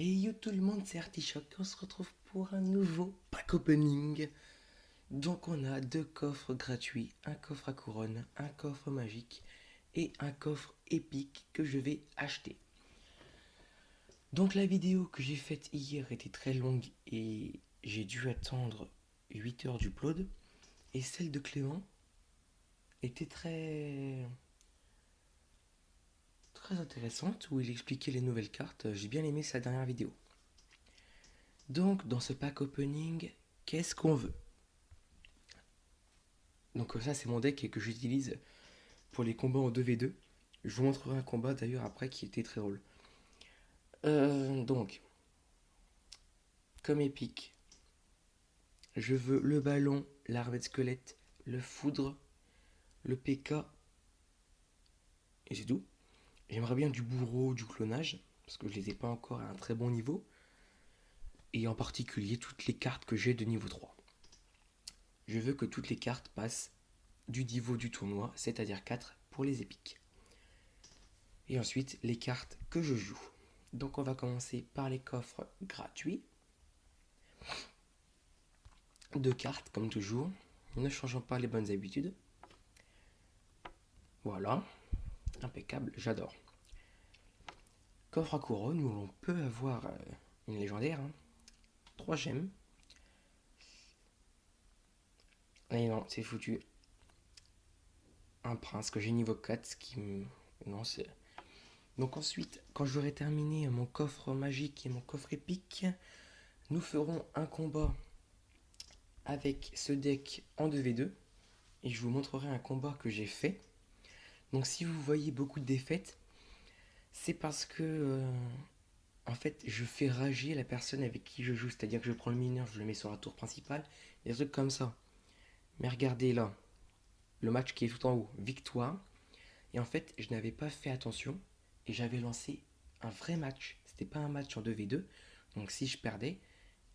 Et yo tout le monde, c'est Artichoc, on se retrouve pour un nouveau pack opening. Donc on a deux coffres gratuits, un coffre à couronne, un coffre magique et un coffre épique que je vais acheter. Donc la vidéo que j'ai faite hier était très longue et j'ai dû attendre 8 heures d'upload. Et celle de Clément était très intéressante où il expliquait les nouvelles cartes. J'ai bien aimé sa dernière vidéo. Donc dans ce pack opening, qu'est-ce qu'on veut? Donc ça c'est mon deck que j'utilise pour les combats en 2v2. Je vous montrerai un combat d'ailleurs après qui était très drôle. Donc, comme épique, je veux le ballon, l'armée de squelette, le foudre, le PK, et c'est tout. J'aimerais bien du bourreau, du clonage, parce que je les ai pas encore à un très bon niveau. Et en particulier toutes les cartes que j'ai de niveau 3. Je veux que toutes les cartes passent du niveau du tournoi, c'est-à-dire 4 pour les épiques. Et ensuite, les cartes que je joue. Donc on va commencer par les coffres gratuits. Deux cartes, comme toujours. Ne changeons pas les bonnes habitudes. Voilà, impeccable, j'adore. Coffre à couronne où on peut avoir une légendaire. 3 gemmes. Et non, c'est foutu. Un prince que j'ai niveau 4, qui me... Non, c'est... Donc ensuite, quand j'aurai terminé mon coffre magique et mon coffre épique, nous ferons un combat avec ce deck en 2v2. Et je vous montrerai un combat que j'ai fait. Donc si vous voyez beaucoup de défaites, c'est parce que en fait je fais rager la personne avec qui je joue. C'est-à-dire que je prends le mineur, je le mets sur la tour principale, des trucs comme ça. Mais regardez là, le match qui est tout en haut, victoire. Et en fait, je n'avais pas fait attention et j'avais lancé un vrai match. C'était pas un match en 2v2. Donc si je perdais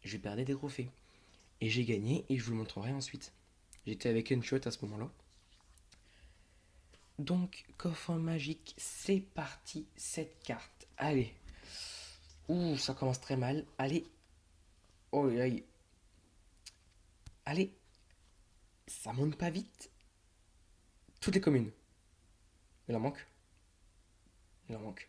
des trophées. Et j'ai gagné et je vous le montrerai ensuite. J'étais avec Enshot à ce moment-là. Donc, coffre magique, c'est parti, cette carte. Allez. Ouh, ça commence très mal. Allez. Oh, aïe. Allez. Ça monte pas vite. Toutes les communes. Il en manque. Il en manque.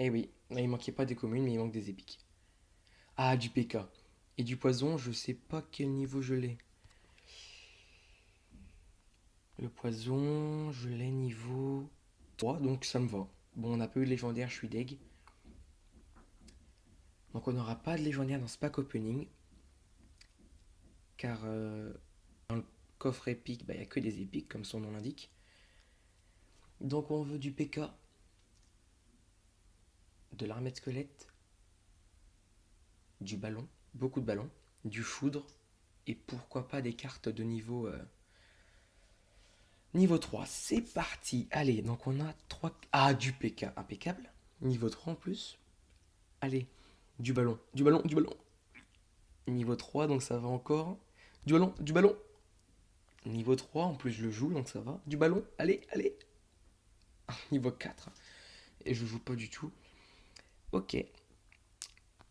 Eh oui, il manquait pas des communes, mais il manque des épiques. Ah, du PK. Et du poison, je sais pas quel niveau je l'ai. Le poison, je l'ai niveau 3, donc ça me va. Bon, on n'a pas eu de légendaire, je suis deg. Donc on n'aura pas de légendaire dans ce pack opening. Car dans le coffre épique, il n'y a que des épiques, comme son nom l'indique. Donc on veut du PK, de l'armée de squelette, du ballon, beaucoup de ballons, du foudre, et pourquoi pas des cartes de niveau 3. C'est parti. Allez, donc on a 3... Ah, du PK, impeccable. Niveau 3 en plus. Allez, du ballon, du ballon, du ballon. Niveau 3, donc ça va encore. Du ballon, du ballon. Niveau 3, en plus je le joue, donc ça va. Du ballon, allez, allez. Niveau 4. Et je joue pas du tout. Ok.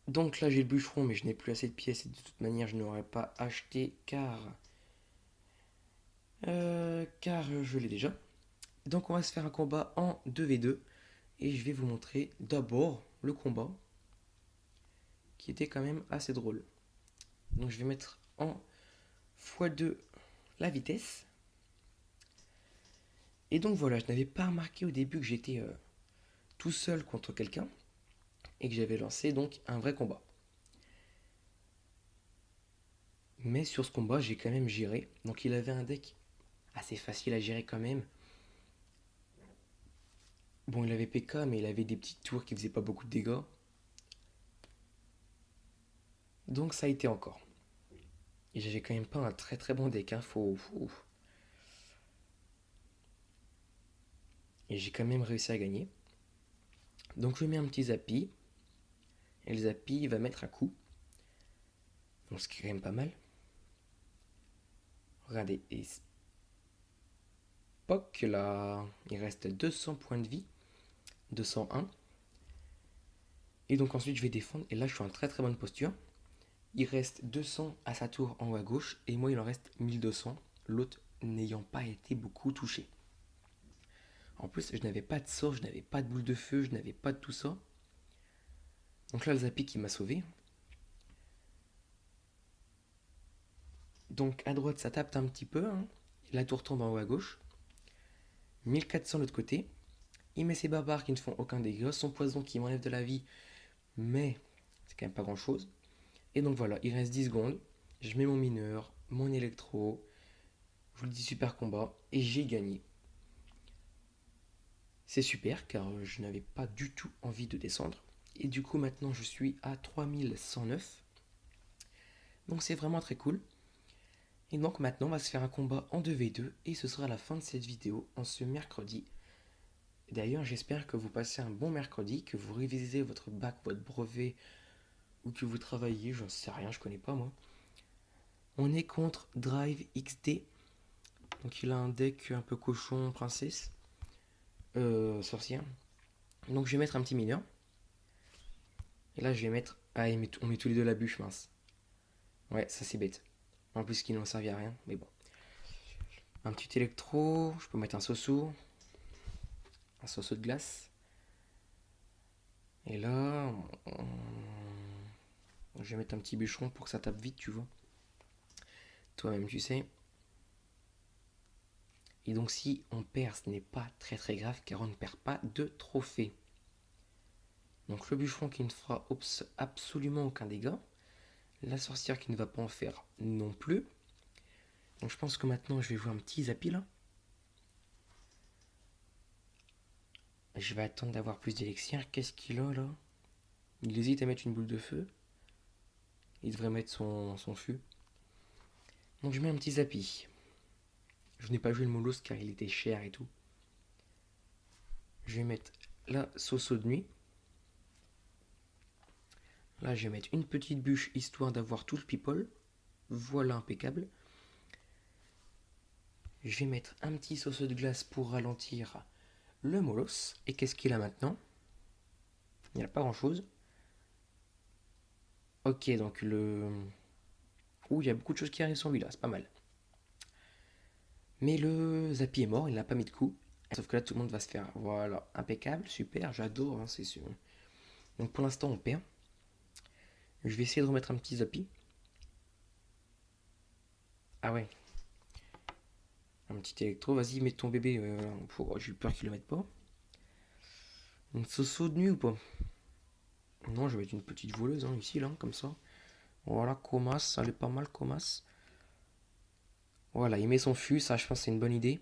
Donc là j'ai le bûcheron, mais je n'ai plus assez de pièces et de toute manière je n'aurais pas acheté car je l'ai déjà. Donc on va se faire un combat en 2v2 et je vais vous montrer d'abord le combat qui était quand même assez drôle. Donc je vais mettre en x2 la vitesse. Et donc voilà, je n'avais pas remarqué au début que j'étais tout seul contre quelqu'un et que j'avais lancé donc un vrai combat. Mais sur ce combat, j'ai quand même géré. Donc il avait un deck assez facile à gérer quand même. Bon, il avait PK, mais il avait des petites tours qui faisaient pas beaucoup de dégâts. Donc ça a été encore. Et j'avais quand même pas un très très bon deck, hein. Et j'ai quand même réussi à gagner. Donc je mets un petit Zappy. Et le Zappy va mettre un coup. Donc ce qui est quand même pas mal. Regardez, et Spock là, il reste 200 points de vie. 201. Et donc ensuite je vais défendre. Et là je suis en très très bonne posture. Il reste 200 à sa tour en haut à gauche. Et moi il en reste 1200. L'autre n'ayant pas été beaucoup touché. En plus je n'avais pas de sort, je n'avais pas de boule de feu, je n'avais pas de tout ça. Donc là le Zapic il m'a sauvé. Donc à droite ça tape un petit peu. Hein. La tour tombe en haut à gauche. 1400 de l'autre côté. Il met ses barbares qui ne font aucun dégât. Son poison qui m'enlève de la vie. Mais c'est quand même pas grand chose. Et donc voilà, il reste 10 secondes. Je mets mon mineur, mon électro. Je vous le dis, super combat. Et j'ai gagné. C'est super car je n'avais pas du tout envie de descendre. Et du coup maintenant je suis à 3109. Donc c'est vraiment très cool. Et donc maintenant on va se faire un combat en 2v2. Et ce sera la fin de cette vidéo en ce mercredi. D'ailleurs j'espère que vous passez un bon mercredi. Que vous révisez votre bac, votre brevet. Ou que vous travaillez, j'en sais rien, je connais pas moi. On est contre Drive XD. Donc il a un deck un peu cochon, princesse. Sorcière. Donc je vais mettre un petit mineur. Et là je vais mettre... Ah, on met tous les deux la bûche, mince. Ouais, ça c'est bête. En plus qui n'en servait à rien, mais bon. Un petit électro, je peux mettre un soso. Un soso de glace. Et là... Je vais mettre un petit bûcheron pour que ça tape vite, tu vois. Toi-même tu sais. Et donc si on perd, ce n'est pas très très grave car on ne perd pas de trophée. Donc le bûcheron qui ne fera absolument aucun dégât. La sorcière qui ne va pas en faire non plus. Donc je pense que maintenant je vais jouer un petit Zapi là. Je vais attendre d'avoir plus d'élixir. Qu'est-ce qu'il a là? Il hésite à mettre une boule de feu. Il devrait mettre son fût. Donc je mets un petit Zapi. Je n'ai pas joué le Molos car il était cher et tout. Je vais mettre la Soso de nuit. Là je vais mettre une petite bûche histoire d'avoir tout le people. Voilà, impeccable. Je vais mettre un petit Soso de glace pour ralentir le Molos. Et qu'est-ce qu'il a maintenant? Il n'y a pas grand chose. Ok, donc le... Ouh, il y a beaucoup de choses qui arrivent sur lui là, c'est pas mal. Mais le Zapi est mort, il n'a pas mis de coup. Sauf que là, tout le monde va se faire. Voilà, impeccable, super, j'adore, hein, c'est sûr. Donc pour l'instant, on perd. Je vais essayer de remettre un petit Zapi. Ah ouais. Un petit électro, vas-y, mets ton bébé. J'ai eu peur qu'il le mette pas. Une Soso de nuit ou pas? Non, je vais mettre une petite voleuse hein, ici, là, comme ça. Voilà, Comas, elle est pas mal, Comas. Voilà, il met son fût, ça je pense c'est une bonne idée.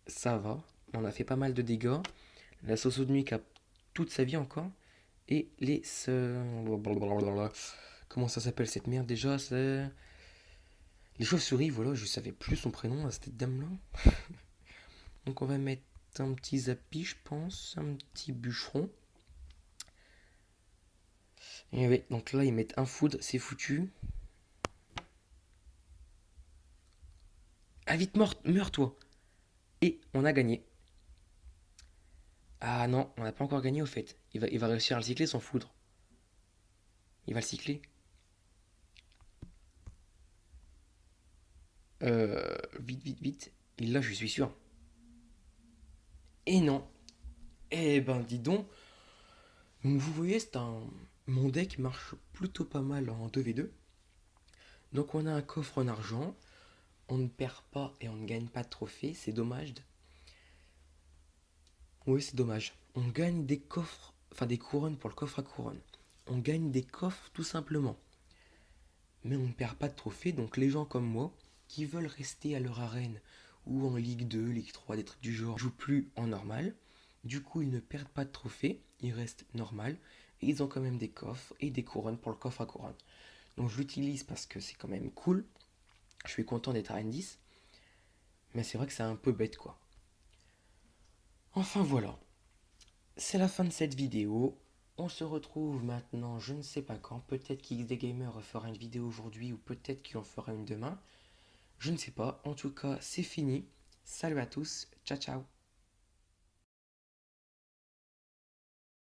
Ça va, on a fait pas mal de dégâts. La Soso de nuit qui a toute sa vie encore. Et les... Comment ça s'appelle cette merde déjà? C'est... Les chauves-souris, voilà, je savais plus son prénom à cette dame-là. Donc on va mettre un petit Zapi, je pense, un petit bûcheron. Et ouais, donc là ils mettent un foudre, c'est foutu. Ah vite, meurs toi. Et on a gagné. Ah non, on n'a pas encore gagné au fait. Il va réussir à le cycler son foudre. Il va le cycler. Vite, vite, vite. Et là, je suis sûr. Et non. Eh ben, dis donc. Donc, vous voyez, c'est un... Mon deck marche plutôt pas mal en 2v2. Donc, on a un coffre en argent. On ne perd pas et on ne gagne pas de trophée. C'est dommage. Oui, c'est dommage. On gagne des coffres, enfin des couronnes pour le coffre à couronne. On gagne des coffres tout simplement. Mais on ne perd pas de trophée. Donc, les gens comme moi qui veulent rester à leur arène ou en Ligue 2, Ligue 3, des trucs du genre, jouent plus en normal. Du coup, ils ne perdent pas de trophées, ils restent normal et ils ont quand même des coffres et des couronnes pour le coffre à couronne. Donc je l'utilise parce que c'est quand même cool. Je suis content d'être à N10, mais c'est vrai que c'est un peu bête quoi. Enfin voilà, c'est la fin de cette vidéo. On se retrouve maintenant, je ne sais pas quand. Peut-être qu'XD Gamer fera une vidéo aujourd'hui ou peut-être qu'il en fera une demain. Je ne sais pas. En tout cas, c'est fini. Salut à tous. Ciao ciao.